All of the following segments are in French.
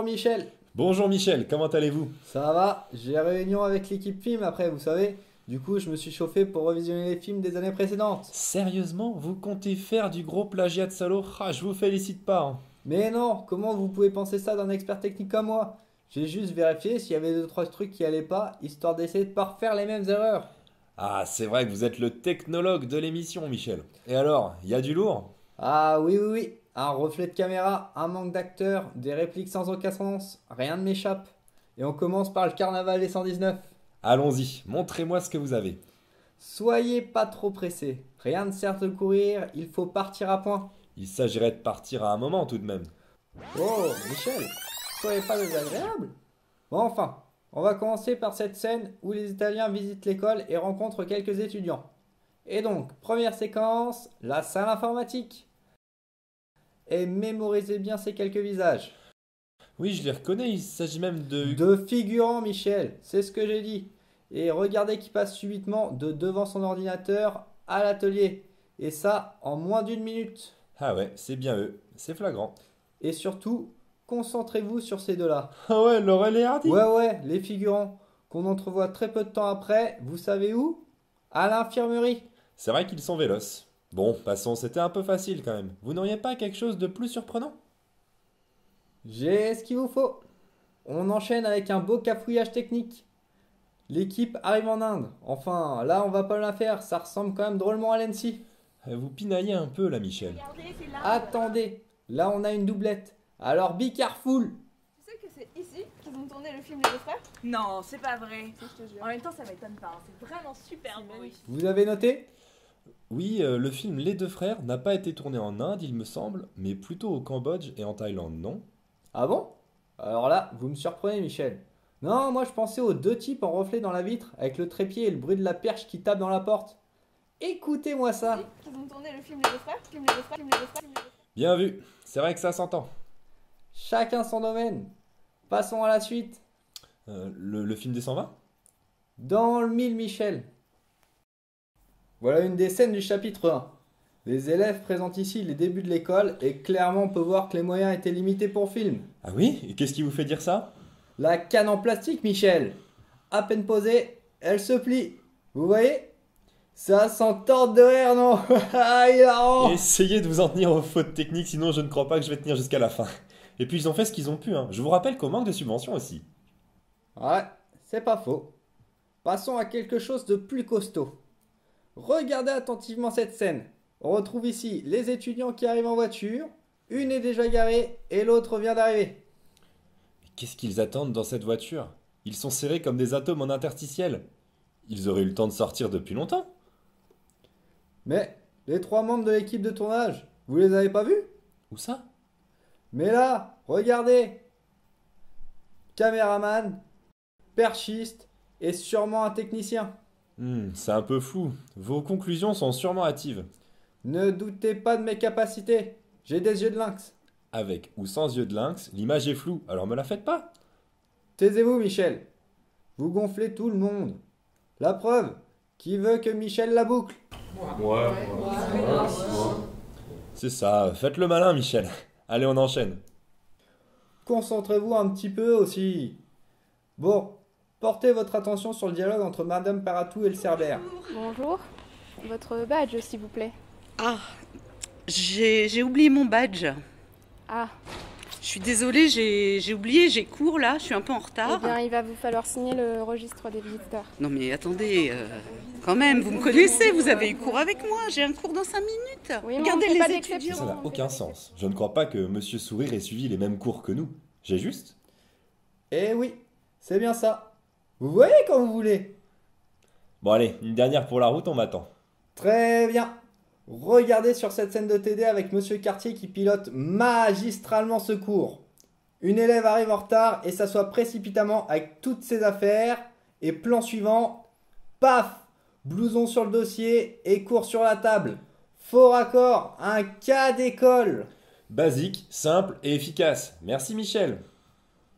Bonjour Michel. Bonjour Michel, comment allez-vous? Ça va? J'ai réunion avec l'équipe film après, vous savez. Du coup, je me suis chauffé pour revisionner les films des années précédentes. Sérieusement, vous comptez faire du gros plagiat de salaud? Ah, je vous félicite pas, hein. Mais non, comment vous pouvez penser ça d'un expert technique comme moi? J'ai juste vérifié s'il y avait deux trois trucs qui allaient pas, histoire d'essayer de pas refaire les mêmes erreurs. Ah, c'est vrai que vous êtes le technologue de l'émission, Michel. Et alors, y a du lourd? Ah oui, oui, oui. Un reflet de caméra, un manque d'acteurs, des répliques sans aucun sens, rien ne m'échappe. Et on commence par le carnaval des 119. Allons-y, montrez-moi ce que vous avez. Soyez pas trop pressés. Rien ne sert de courir, il faut partir à point. Il s'agirait de partir à un moment tout de même. Oh, Michel, soyez pas désagréable. Bon, enfin, on va commencer par cette scène où les Italiens visitent l'école et rencontrent quelques étudiants. Et donc, première séquence, la salle informatique. Et mémorisez bien ces quelques visages. Oui, je les reconnais, il s'agit même de... De figurants, Michel, c'est ce que j'ai dit. Et regardez qui passe subitement de devant son ordinateur à l'atelier. Et ça en moins d'une minute. Ah ouais, c'est bien eux, c'est flagrant. Et surtout, concentrez-vous sur ces deux-là. Ah ouais, Laurel et Hardy. Ouais, ouais, les figurants, qu'on entrevoit très peu de temps après, vous savez où? À l'infirmerie. C'est vrai qu'ils sont véloces. Bon, passons, c'était un peu facile quand même. Vous n'auriez pas quelque chose de plus surprenant? J'ai ce qu'il vous faut. On enchaîne avec un beau cafouillage technique. L'équipe arrive en Inde. Enfin, là, on va pas la faire, ça ressemble quand même drôlement à l'ENSI. Vous pinaillez un peu là, Michel. Regardez, c'est là. Attendez, là, on a une doublette. Alors, be careful. Tu sais que c'est ici qu'ils ont tourné le film Les Deux Frères? Non, c'est pas vrai. Si, je te jure. En même temps, ça m'étonne pas, hein. C'est vraiment super beau. Vous avez noté? Oui, le film Les Deux Frères n'a pas été tourné en Inde, il me semble, mais plutôt au Cambodge et en Thaïlande, non? Ah bon? Alors là, vous me surprenez, Michel. Non, moi je pensais aux deux types en reflet dans la vitre, avec le trépied et le bruit de la perche qui tape dans la porte. Écoutez-moi ça. Qu'ils ont tourné le film Les Deux Frères? Film Les Deux Frères, film Les Deux Frères, film Les Deux Frères. Bien vu, c'est vrai que ça s'entend. Chacun son domaine. Passons à la suite. Le film des 120? Dans le mille, Michel. Voilà une des scènes du chapitre 1. Les élèves présentent ici les débuts de l'école et clairement on peut voir que les moyens étaient limités pour le film. Ah oui? Et qu'est-ce qui vous fait dire ça? La canne en plastique, Michel. À peine posée, elle se plie. Vous voyez? Ça s'entend de rire, non? Ah, hilarant. Essayez de vous en tenir aux fautes techniques, sinon je ne crois pas que je vais tenir jusqu'à la fin. Et puis ils ont fait ce qu'ils ont pu, hein. Je vous rappelle qu'au manque de subventions aussi. Ouais, c'est pas faux. Passons à quelque chose de plus costaud. Regardez attentivement cette scène. On retrouve ici les étudiants qui arrivent en voiture. Une est déjà garée et l'autre vient d'arriver. Mais qu'est-ce qu'ils attendent dans cette voiture? Ils sont serrés comme des atomes en interstitiel. Ils auraient eu le temps de sortir depuis longtemps. Mais les trois membres de l'équipe de tournage, vous les avez pas vus? Où ça? Mais là, regardez. Caméraman, perchiste et sûrement un technicien. C'est un peu flou. Vos conclusions sont sûrement hâtives. Ne doutez pas de mes capacités. J'ai des yeux de lynx. Avec ou sans yeux de lynx, l'image est floue, alors me la faites pas. Taisez-vous, Michel. Vous gonflez tout le monde. La preuve, qui veut que Michel la boucle? C'est ça, faites le malin, Michel. Allez, on enchaîne. Concentrez-vous un petit peu aussi. Bon, portez votre attention sur le dialogue entre Madame Paratou et le Cerbère. Bonjour. Votre badge, s'il vous plaît. Ah, j'ai oublié mon badge. Ah, Je suis désolée, j'ai oublié, j'ai cours là, je suis un peu en eh retard. bien, il va vous falloir signer le registre des visiteurs. Non mais attendez, quand même, vous me connaissez, vous avez eu cours avec moi, j'ai un cours dans 5 minutes. Oui, mais Regardez on fait pas les d'exception. étudiants. Ça n'a aucun sens. Je ne crois pas que Monsieur Sourire ait suivi les mêmes cours que nous. J'ai juste? Eh oui, c'est bien ça. Vous voyez quand vous voulez. Bon allez, une dernière pour la route, on m'attend. Très bien. Regardez sur cette scène de TD avec Monsieur Cartier qui pilote magistralement ce cours. Une élève arrive en retard et s'assoit précipitamment avec toutes ses affaires. Et plan suivant, paf, blouson sur le dossier et cours sur la table. Faux raccord, un cas d'école. Basique, simple et efficace. Merci Michel.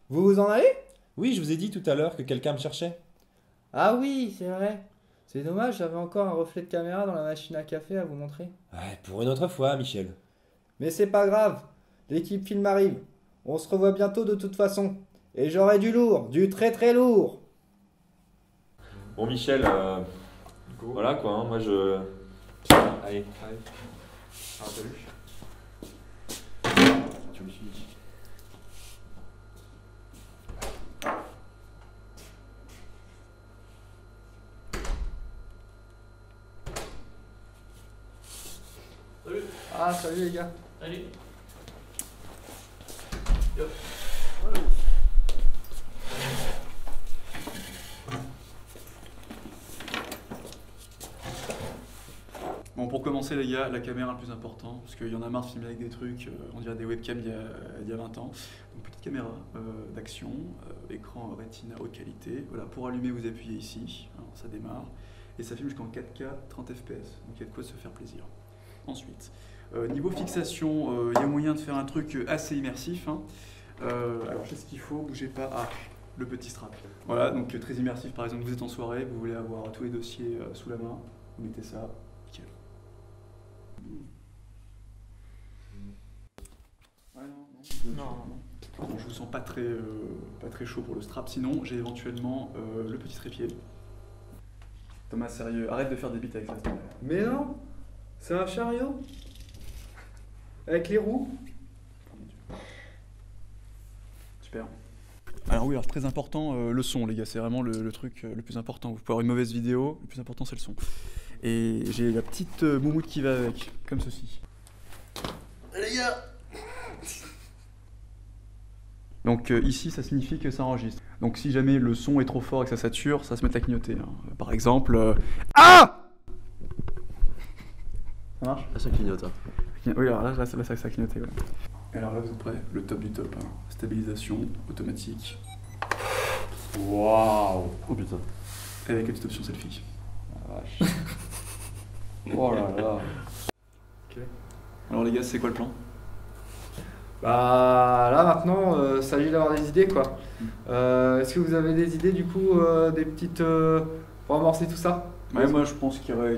Vous vous en allez? Oui, je vous ai dit tout à l'heure que quelqu'un me cherchait. Ah oui, c'est vrai. C'est dommage, j'avais encore un reflet de caméra dans la machine à café à vous montrer. Ouais, pour une autre fois, Michel. Mais c'est pas grave, l'équipe film arrive. On se revoit bientôt de toute façon. Et j'aurai du lourd, du très très lourd. Bon, Michel, voilà quoi, hein, moi je. Allez. Ah, t'as vu? Tu me suis. Ah, salut les gars. Allez. Bon, pour commencer les gars, la caméra le plus important, parce qu'il y en a marre de filmer avec des trucs, on dirait des webcams il y a 20 ans. Donc petite caméra d'action, écran Retina haute qualité. Voilà, pour allumer vous appuyez ici, alors, ça démarre, et ça filme jusqu'en 4K 30 fps, donc il y a de quoi se faire plaisir. Ensuite, niveau fixation, il y a moyen de faire un truc assez immersif. Hein. Alors je sais ce qu'il faut, bougez pas. Ah, le petit strap. Voilà, donc très immersif. Par exemple, vous êtes en soirée, vous voulez avoir tous les dossiers sous la main, vous mettez ça. Nickel. Ouais, non. Bon, je vous sens pas très chaud pour le strap. Sinon, j'ai éventuellement le petit trépied. Thomas, sérieux, arrête de faire des bites avec ça. Mais non, c'est un chariot. Avec les roues. Super. Alors oui, alors très important, le son les gars, c'est vraiment le truc le plus important. Vous pouvez avoir une mauvaise vidéo, le plus important c'est le son. Et j'ai la petite moumoute qui va avec, comme ceci. Les gars. Donc ici ça signifie que ça enregistre. Donc si jamais le son est trop fort et que ça sature, ça se met à clignoter. Hein. Par exemple... Ah, ça marche? Là ça clignote. Hein. Oui, alors là ça clignotait. Voilà. Alors là vous êtes prêts? Le top du top. Hein. Stabilisation automatique. Waouh! Oh putain. Avec la petite option selfie. La vache. Oh là là. Ok. Alors les gars, c'est quoi le plan? Bah là maintenant, s'agit d'avoir des idées quoi. Est-ce que vous avez des idées du coup, des petites pour amorcer tout ça? Ouais, moi je pense qu'il y aurait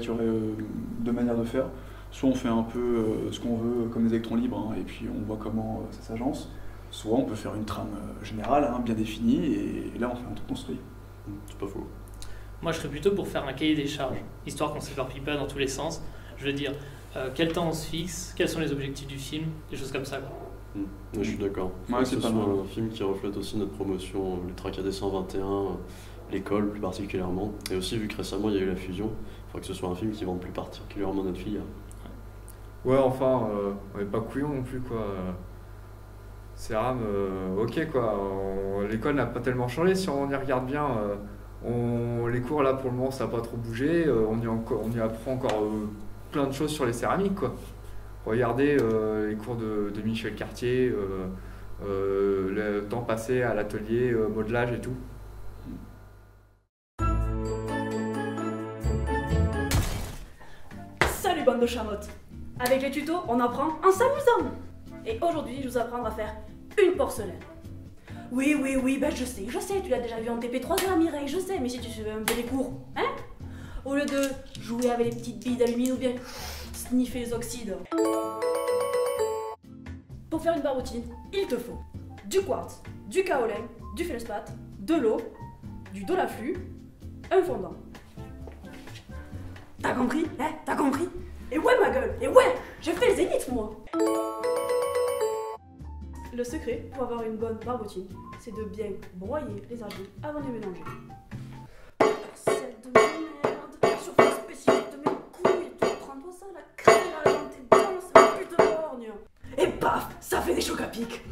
deux manières de faire. Soit on fait un peu ce qu'on veut comme des électrons libres, hein, et puis on voit comment ça s'agence. Soit on peut faire une trame générale, hein, bien définie, et là on fait un truc construit. C'est pas faux. Moi, je serais plutôt pour faire un cahier des charges, histoire qu'on ne s'éparpille pas dans tous les sens. Je veux dire, quel temps on se fixe, quels sont les objectifs du film, des choses comme ça. Quoi. Ouais, je suis d'accord. Ouais, c'est que pas ce soit mal. un film qui reflète aussi notre promotion, l'Ultra KD 121, l'école plus particulièrement. Et aussi, vu que récemment il y a eu la fusion, il faudrait que ce soit un film qui vende plus particulièrement notre filière. Ouais, enfin, on n'est pas couillons non plus, quoi. CERAM, ok, quoi. L'école n'a pas tellement changé, si on y regarde bien. Les cours, là, pour le moment, ça n'a pas trop bougé. On y apprend encore plein de choses sur les céramiques, quoi. Regardez les cours de Michel Cartier, le temps passé à l'atelier, modelage et tout. Salut bande de chamottes. Avec les tutos, on apprend en s'amusant. Et aujourd'hui, je vous apprends à faire une porcelaine. Oui, ben je sais, tu l'as déjà vu en TP3A, Mireille, je sais, mais si tu suivais un peu les cours, hein? Au lieu de jouer avec les petites billes d'aluminium ou bien sniffer les oxydes. Pour faire une barbotine, il te faut du quartz, du kaolin, du feldspath, de l'eau, du dolaflu, un fondant. T'as compris? Hein? T'as compris? Et ouais ma gueule! Et ouais! J'ai fait le zénith moi! Le secret pour avoir une bonne barbotine, c'est de bien broyer les argiles avant de les mélanger. Cette de merde, surface spécifique de mes couilles, tu prends ça, la crème dans tes dents, c'est une pute de borgne! Et paf! Ça fait des chocs à pic!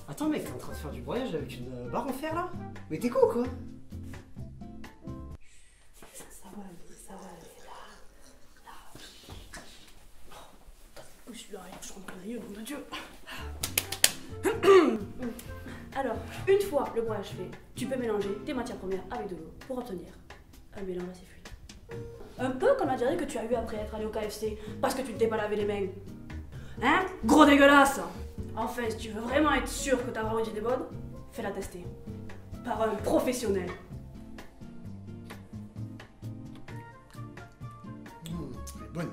Attends mec, t'es en train de faire du broyage avec une barre en fer là? Mais t'es con quoi? Ça va aller, là. Je suis derrière, je suis en train nom de Dieu. Alors, une fois le broyage fait, tu peux mélanger tes matières premières avec de l'eau pour obtenir un mélange assez fluide. Un peu comme la diarrhée que tu as eu après être allé au KFC parce que tu ne t'es pas lavé les mains. Hein? Gros dégueulasse! Enfin, si tu veux vraiment être sûr que ta barbotine est bonne, fais-la tester. Par un professionnel. Elle est bonne.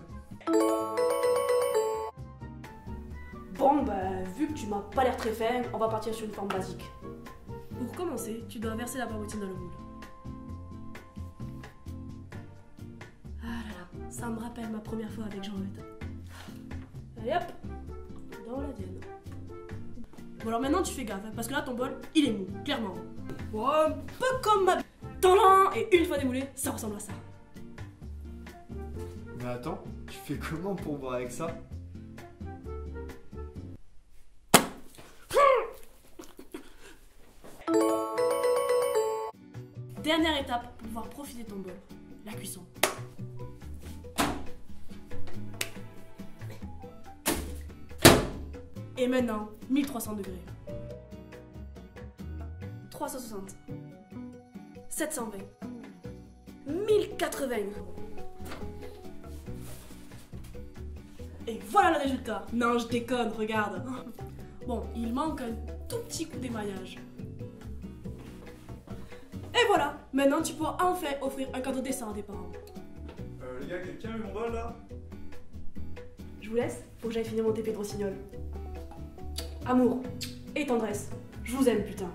Bon, bah, vu vu que tu m'as pas l'air très fin, on va partir sur une forme basique. Pour commencer, tu dois verser la barbotine dans le moule. Ah là là, ça me rappelle ma première fois avec Jean-Eudes. Allez hop, dans la dienne. Bon alors maintenant tu fais gaffe, hein, parce que là ton bol, il est mou, clairement. Bon, un peu comme ma... Talent, et une fois démoulé, ça ressemble à ça. Mais attends, tu fais comment pour boire avec ça? Dernière étape pour pouvoir profiter de ton bol, la cuisson. Et maintenant, 1300 degrés. 360. 720. 1080. Et voilà le résultat. Non, je déconne, regarde. Bon, il manque un tout petit coup d'émaillage. Et voilà, maintenant tu pourras enfin offrir un cadeau décent à tes parents. Les gars, quelqu'un a eu mon bol là? Je vous laisse, faut que j'aille finir mon TP de rossignol. Amour et tendresse, je vous aime putain.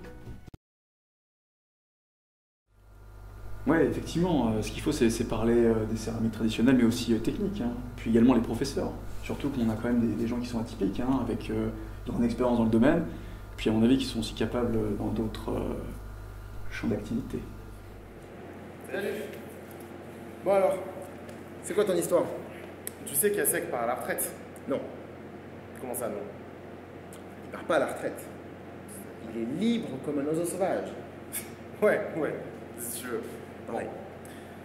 Ouais, effectivement, ce qu'il faut c'est parler des céramiques traditionnelles mais aussi techniques, hein. Puis également les professeurs. Surtout qu'on a quand même des gens qui sont atypiques, hein, avec une grande expérience dans le domaine, puis à mon avis qui sont aussi capables dans d'autres champs d'activité. Salut. Bon alors, c'est quoi ton histoire? Tu sais qu'Yacek part à la retraite? Non. Comment ça non? Il part pas à la retraite. Il est libre comme un oiseau sauvage. Ouais, si tu veux. Bon.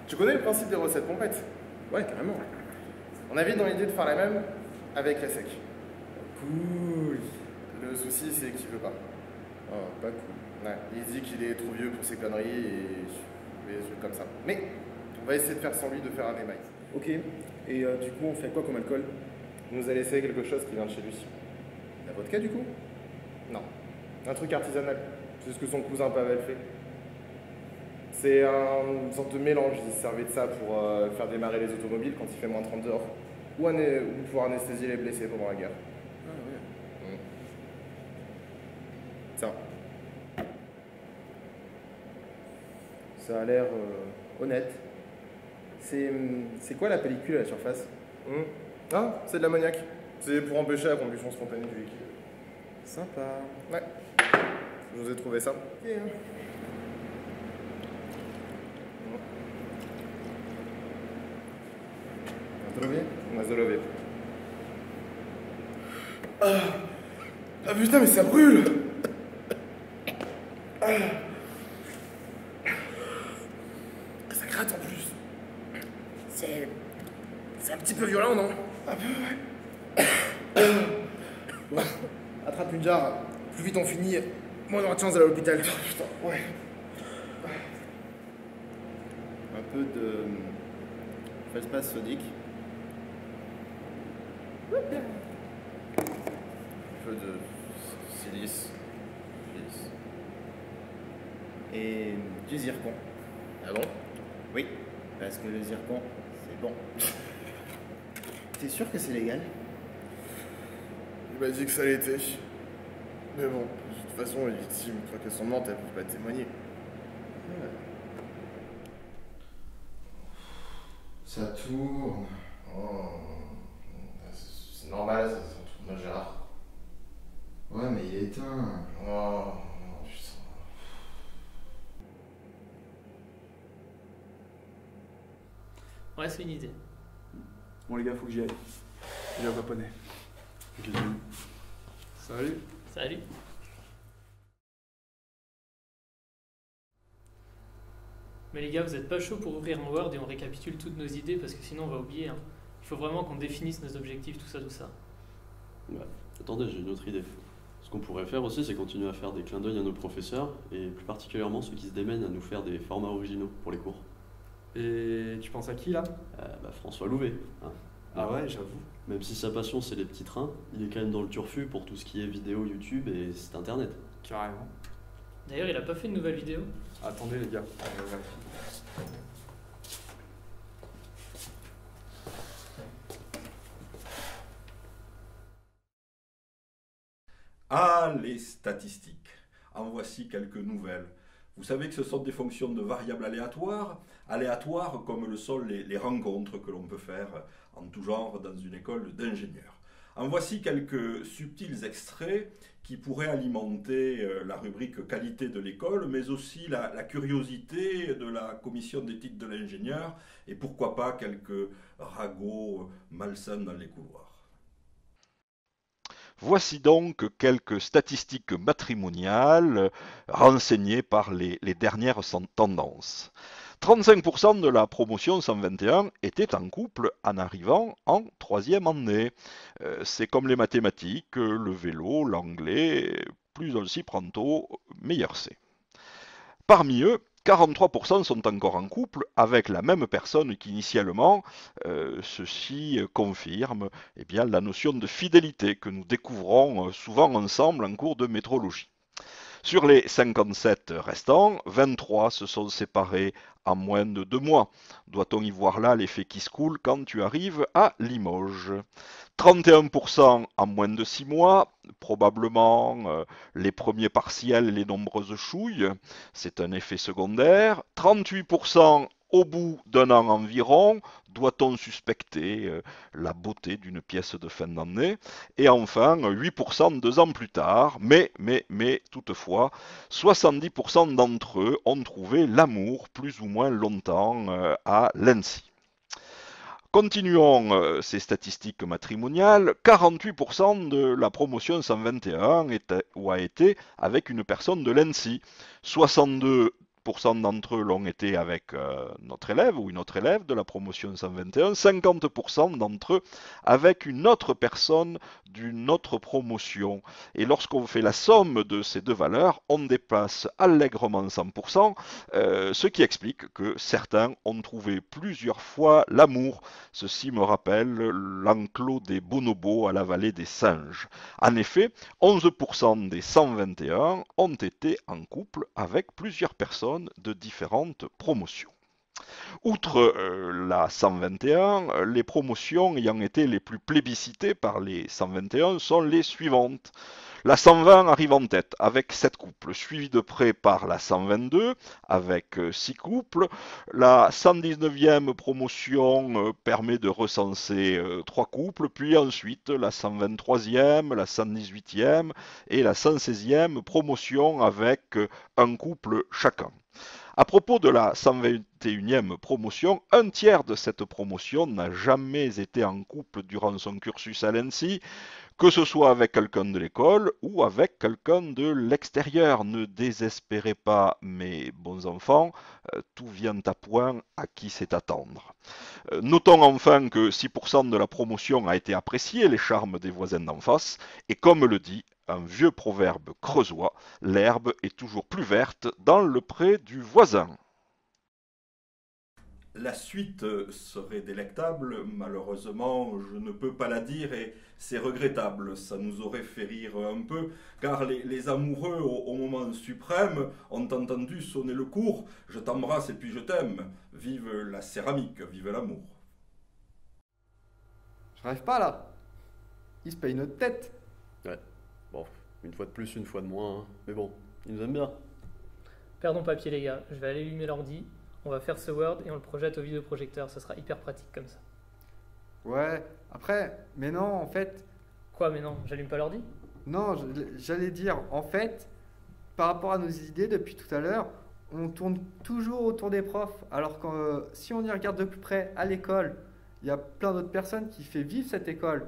Tu connais le principe des recettes pompettes? Ouais, carrément. On avait dans l'idée de faire la même avec Yacek. Cool. Le souci c'est qu'il veut pas. Oh, pas cool. Ouais, il dit qu'il est trop vieux pour ses conneries et des trucs comme ça. Mais on va essayer de faire sans lui, de faire un émail. Ok, et du coup on fait quoi comme alcool? Il nous a laissé quelque chose qui vient de chez lui. La vodka du coup? Non, un truc artisanal. C'est ce que son cousin Pavel fait. C'est une sorte de mélange, il se servait de ça pour faire démarrer les automobiles quand il fait moins 30 dehors. Ou pour anesthésier les blessés pendant la guerre. Ah ouais. Tiens. Ça a l'air honnête. C'est quoi la pellicule à la surface? Ah, c'est de l'ammoniac. C'est pour empêcher la combustion spontanée du liquide. Sympa. Ouais. Je vous ai trouvé ça. Okay. On a zolové. Ah putain, mais ça brûle! Ça gratte en plus. C'est un petit peu violent, non? Un peu, ouais. Bon, attrape une jarre. Plus vite on finit, moins on aura de chance d'aller à l'hôpital. Putain, ouais. Un peu de feldspath sodique. Un peu de silice. Et du zircon. Ah bon? Oui, parce que le zircon, c'est bon. T'es sûr que c'est légal? Il m'a dit que ça l'était. Mais bon, de toute façon, les victimes, une fois qu'elles sont mortes, elles peuvent pas témoigner. Ça tourne. Oh. C'est normal, c'est un truc majeur. Ouais, mais il est éteint. Oh, putain. Ouais, c'est une idée. Bon les gars, faut que j'y aille. Il est japonais. Salut. Salut. Mais les gars, vous êtes pas chaud pour ouvrir un Word et on récapitule toutes nos idées parce que sinon on va oublier. Hein. Il faut vraiment qu'on définisse nos objectifs, tout ça. Bah, attendez, j'ai une autre idée. Ce qu'on pourrait faire aussi, c'est continuer à faire des clins d'œil à nos professeurs et plus particulièrement ceux qui se démènent à nous faire des formats originaux pour les cours. Et tu penses à qui là? François Louvet. Hein. Ah ouais, j'avoue. Même si sa passion c'est les petits trains, il est quand même dans le turfu pour tout ce qui est vidéo, YouTube et site internet. Carrément. D'ailleurs, il a pas fait une nouvelle vidéo? Attendez les gars. Ah, les statistiques. En voici quelques nouvelles. Vous savez que ce sont des fonctions de variables aléatoires comme le sont les rencontres que l'on peut faire en tout genre dans une école d'ingénieurs. En voici quelques subtils extraits qui pourraient alimenter la rubrique qualité de l'école, mais aussi la curiosité de la commission d'éthique de l'ingénieur et pourquoi pas quelques ragots malsains dans les couloirs. Voici donc quelques statistiques matrimoniales renseignées par les dernières tendances. 35% de la promotion 121 étaient en couple en arrivant en 3e année. C'est comme les mathématiques, le vélo, l'anglais, plus on s'y prend tôt, meilleur c'est. Parmi eux, 43% sont encore en couple avec la même personne qu'initialement. Ceci confirme la notion de fidélité que nous découvrons souvent ensemble en cours de métrologie. Sur les 57 restants, 23 se sont séparés en moins de 2 mois. Doit-on y voir là l'effet qui se coule quand tu arrives à Limoges? 31% en moins de 6 mois, probablement les premiers partiels et les nombreuses chouilles, c'est un effet secondaire. 38% au bout d'un an environ, doit-on suspecter la beauté d'une pièce de fin d'année? Et enfin, 8% 2 ans plus tard, mais toutefois, 70% d'entre eux ont trouvé l'amour plus ou moins longtemps à l'ANSSI. Continuons ces statistiques matrimoniales. 48% de la promotion 121 a été avec une personne de l'ANSSI. 62% d'entre eux l'ont été avec notre élève ou une autre élève de la promotion 121, 50% d'entre eux avec une autre personne d'une autre promotion. Et lorsqu'on fait la somme de ces deux valeurs, on dépasse allègrement 100%, ce qui explique que certains ont trouvé plusieurs fois l'amour. Ceci me rappelle l'enclos des bonobos à la vallée des singes. En effet, 11% des 121 ont été en couple avec plusieurs personnes de différentes promotions. Outre la 121, les promotions ayant été les plus plébiscitées par les 121 sont les suivantes. La 120 arrive en tête avec 7 couples, suivi de près par la 122 avec 6 couples. La 119e promotion permet de recenser 3 couples, puis ensuite la 123e, la 118e et la 116e promotion avec un couple chacun. À propos de la 121e promotion, un tiers de cette promotion n'a jamais été en couple durant son cursus à l'ANSSI, que ce soit avec quelqu'un de l'école ou avec quelqu'un de l'extérieur. Ne désespérez pas, mes bons enfants, tout vient à point, à qui c'est attendre. Notons enfin que 6% de la promotion a été apprécié, les charmes des voisins d'en face, et comme le dit un vieux proverbe creusois, l'herbe est toujours plus verte dans le pré du voisin. La suite serait délectable, malheureusement je ne peux pas la dire et c'est regrettable, ça nous aurait fait rire un peu, car les amoureux au moment suprême ont entendu sonner le cours, je t'embrasse et puis je t'aime, vive la céramique, vive l'amour. Je rêve pas là, il se paye notre tête. Ouais, bon, une fois de plus, une fois de moins, hein. Mais bon, ils nous aiment bien. Perdons papier les gars, je vais aller allumer l'ordi. On va faire ce Word et on le projette au vidéoprojecteur, ça sera hyper pratique comme ça. Ouais, après, mais non, en fait... Quoi, mais non, j'allume pas l'ordi? Non, j'allais dire, en fait, par rapport à nos idées depuis tout à l'heure, on tourne toujours autour des profs, alors que si on y regarde de plus près à l'école, il y a plein d'autres personnes qui font vivre cette école.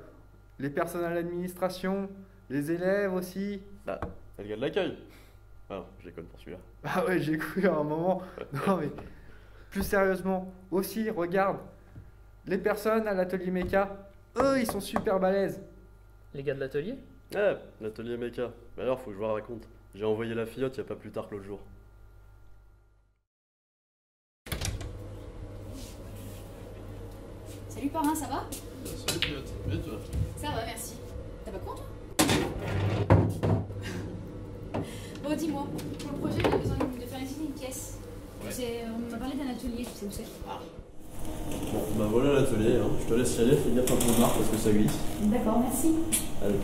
Les personnes à l'administration, les élèves aussi. Bah, le gars de l'accueil. Ah non, je déconne pour celui-là. Ah ouais, j'ai cru à un moment. Non mais... Plus sérieusement, aussi, regarde, les personnes à l'atelier méca, eux, ils sont super balèzes. Les gars de l'atelier? Ouais, l'atelier méca. Mais alors, faut que je vous la raconte. J'ai envoyé la filleotte il n'y a pas plus tard que l'autre jour. Salut parrain, ça va? Salut filleotte, bien toi? Ça va, merci. T'as pas quoi toi? Bon, dis-moi, pour le projet, j'ai besoin de faire visiter une pièce. Ouais. On m'a parlé d'un atelier, tu sais où c'est? Bon, bah voilà l'atelier, hein. Je te laisse y aller, fais gaffe à ton marque parce que ça glisse. D'accord, merci. Allez.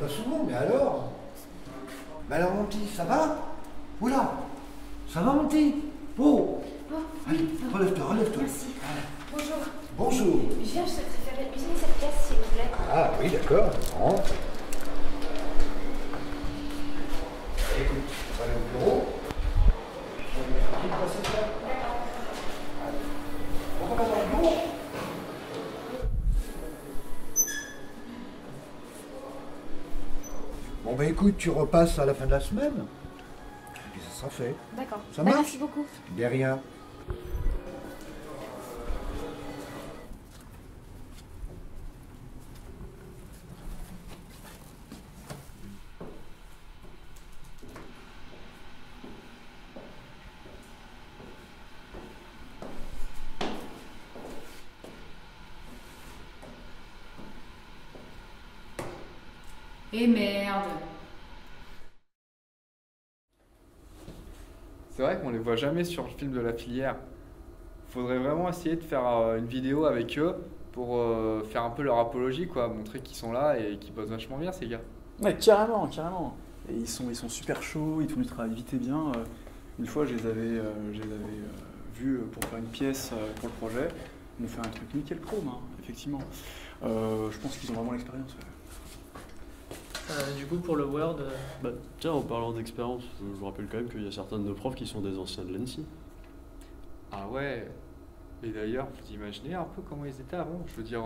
pas souvent, mais alors? Bah alors, mon petit, ça va? Oula! Ça va, mon petit? Oh! Allez, relève-toi. Merci. Bonjour. Bonjour. Je souhaiterais faire usiner cette pièce, s'il vous plaît. Ah oui, d'accord. Rentre. Écoute, on va aller au bureau. On va faire une petite procédure. On va dans le bureau. Bon bah écoute, tu repasses à la fin de la semaine. Et puis ça sera fait. D'accord. Ça marche? Merci beaucoup. De rien. Et merde. C'est vrai qu'on les voit jamais sur le film de la filière. Faudrait vraiment essayer de faire une vidéo avec eux pour faire un peu leur apologie, quoi, montrer qu'ils sont là et qu'ils bossent vachement bien, ces gars. Ouais, carrément. Et ils sont super chauds, ils font du travail vite et bien. Une fois, je les avais vus pour faire une pièce pour le projet. Ils m'ont fait un truc nickel chrome, hein, effectivement. Je pense qu'ils ont vraiment l'expérience. Ouais. Du coup, pour le Word... Bah, tiens, en parlant d'expérience, je vous rappelle quand même qu'il y a certains de nos profs qui sont des anciens de l'ENSI. Ah ouais. Et d'ailleurs, vous imaginez un peu comment ils étaient avant? Je veux dire,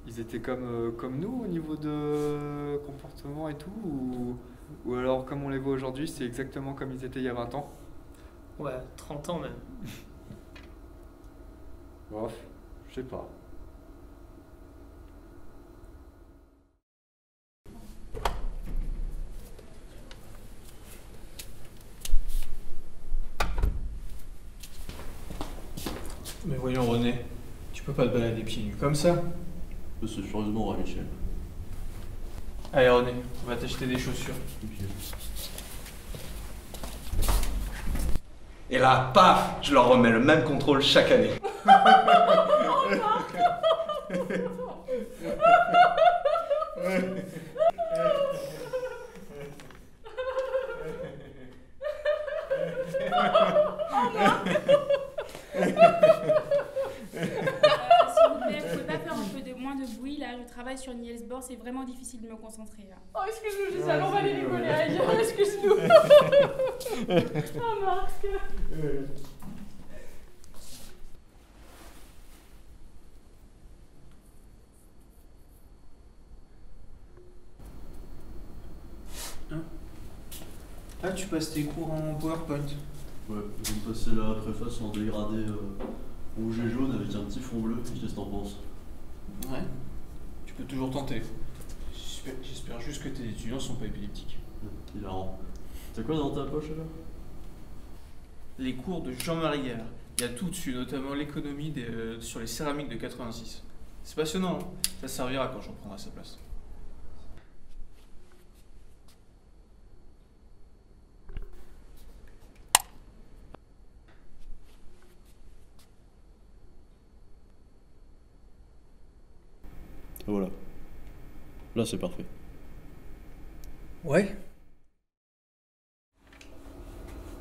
ils étaient comme nous au niveau de comportement et tout, ou alors comme on les voit aujourd'hui, c'est exactement comme ils étaient il y a 20 ans? Ouais, 30 ans même. Bof, je sais pas. Mais voyons René, tu peux pas te balader pieds nus comme ça. C'est sérieusement vrai, Michel. Allez René, on va t'acheter des chaussures. Et là, paf, je leur remets le même contrôle chaque année. S'il vous plaît, vous pouvez pas faire un peu moins de bruit là? Je travaille sur Niels Bohr, c'est vraiment difficile de me concentrer là. Oh, excuse-nous, Gisèle, on va aller rigoler ailleurs, excuse-nous. Oh, Marc. Ah, tu passes tes cours en PowerPoint. Ouais, je vais me passer la préface en dégradé rouge et jaune avec un petit fond bleu. Qu'est-ce que t'en penses? Ouais. Tu peux toujours tenter. J'espère juste que tes étudiants sont pas épileptiques. Hilarant. T'as quoi dans ta poche là? Les cours de Jean-Marie Gallard. Il y a tout dessus, notamment l'économie sur les céramiques de 86. C'est passionnant, hein? Ça servira quand j'en prendrai sa place. Voilà. Là, c'est parfait. Ouais.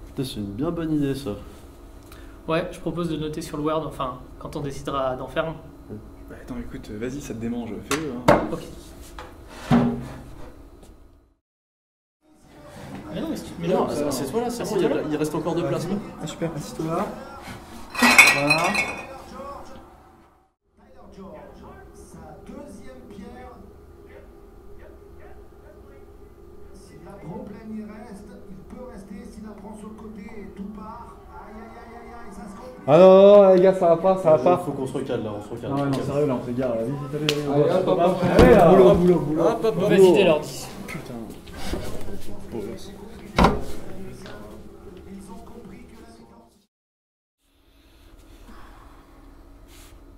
Putain, c'est une bien bonne idée, ça. Ouais, je propose de noter sur le Word, enfin, quand on décidera d'en faire un. Bah, attends, écoute, vas-y, ça te démange, fais-le. Hein. Ok. Mais non, mais si tu te mets Non, là, assieds-toi là, c'est bon, assieds-toi là. il reste encore de place. Ah, super, assis-toi là. Voilà. Problème il reste, il peut rester s'il la prend sur le côté et tout part. Aïe aïe aïe aïe aïe, ça se complique. Ah non, les gars, ça va pas. Faut qu'on se recale là, on se recale. Ah ouais, non, sérieux là, on fait gare, allez, vite, allez, Allez, hop, hop, hop. allez, là, Boulot. Hop, hop, On va vider leur 10. Putain.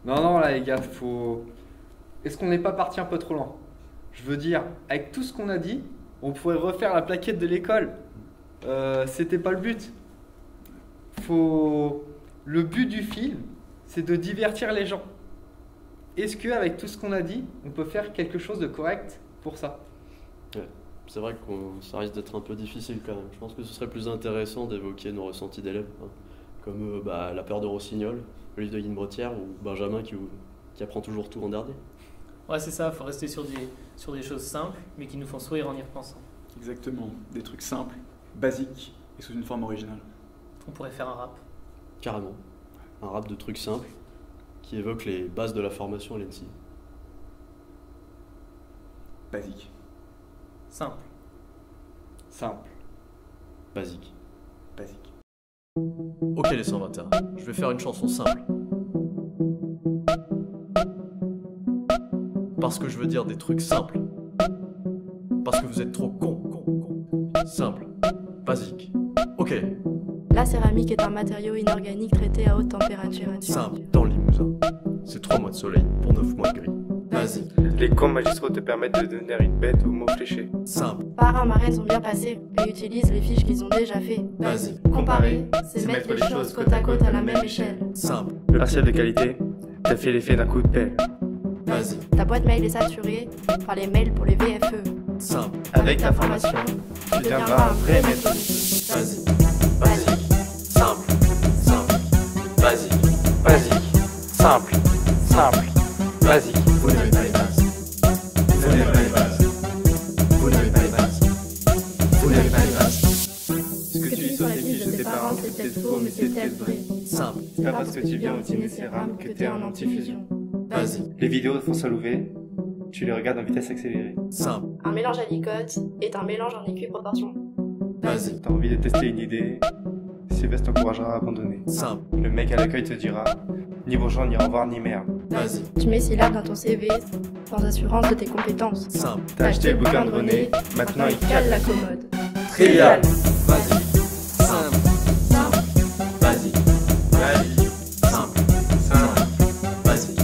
Non, là, les gars, faut. Est-ce qu'on n'est pas parti un peu trop loin? Je veux dire, avec tout ce qu'on a dit, on pourrait refaire la plaquette de l'école. C'était pas le but. Le but du film, c'est de divertir les gens. Est-ce qu'avec tout ce qu'on a dit, on peut faire quelque chose de correct pour ça? c'est vrai que ça risque d'être un peu difficile quand même. Je pense que ce serait plus intéressant d'évoquer nos ressentis d'élèves, hein, comme La peur de Rossignol, le livre de Guy Bretière, ou Benjamin qui apprend toujours tout en dernier. Ouais, c'est ça, il faut rester sur des choses simples, mais qui nous font sourire en y repensant. Exactement, des trucs simples, basiques et sous une forme originale. On pourrait faire un rap. Carrément. Un rap de trucs simples qui évoque les bases de la formation à l'ENSI. Basique. Simple. Simple. Basique. Basique. Ok les 121, je vais faire une chanson simple. Parce que je veux dire des trucs simples. Parce que vous êtes trop cons. Simple. Basique. Ok. La céramique est un matériau inorganique traité à haute température. Simple. Dans le Limousin. C'est 3 mois de soleil pour 9 mois de gris. Basique. Les cours magistraux te permettent de donner une bête aux mots fléchés. Simple. Parrains marraines sont bien passés et utilisent les fiches qu'ils ont déjà fait. Basique. Comparer, c'est mettre les choses côte à côte à la même échelle. Simple. Le partiel de qualité t'a fait l'effet d'un coup de pelle. Basique. Ta boîte mail est saturée par les mails pour les VFE. Simple. Avec ta formation, tu deviendras un vrai maître. Basique. Basique. Simple. Simple. Basique. Basique, simple, simple, basique. Vous n'avez pas les bases. Vous n'avez pas les bases. Vous n'avez pas les bases. Vous n'avez pas les bases. Ce que tu lis sur les fiches de tes parents, c'est peut-être faux, mais c'est peut-être vrai. Simple. C'est pas parce que tu viens au dîner Céram que t'es en antifusion. Basique. Les vidéos de François Louvet, tu les regardes en vitesse accélérée. Simple. Un mélange à licote est un mélange en équiproportion. Basique. T'as envie de tester une idée, Sylvestre t'encouragera à abandonner. Simple. Le mec à l'accueil te dira ni bonjour, ni au revoir, ni merde. Basique. Tu mets syllabes dans ton CV sans assurance de tes compétences. Simple. T'as acheté le bouquin de René, maintenant il cale la commode. Trivial. Basique. Simple. Simple. Basique. Basique. Simple. Simple. Basique.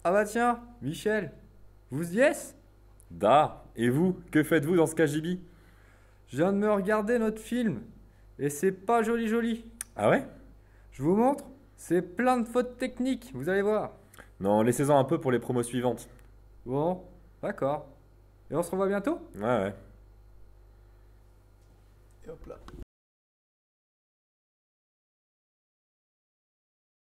Ah bah tiens, Michel, vous y êtes? Da, et vous, que faites-vous dans ce KGB? Je viens de me regarder notre film, et c'est pas joli. Ah ouais? Je vous montre, c'est plein de fautes techniques, vous allez voir. Non, laissez-en un peu pour les promos suivantes. Bon, d'accord. Et on se revoit bientôt? Ouais. Et hop là.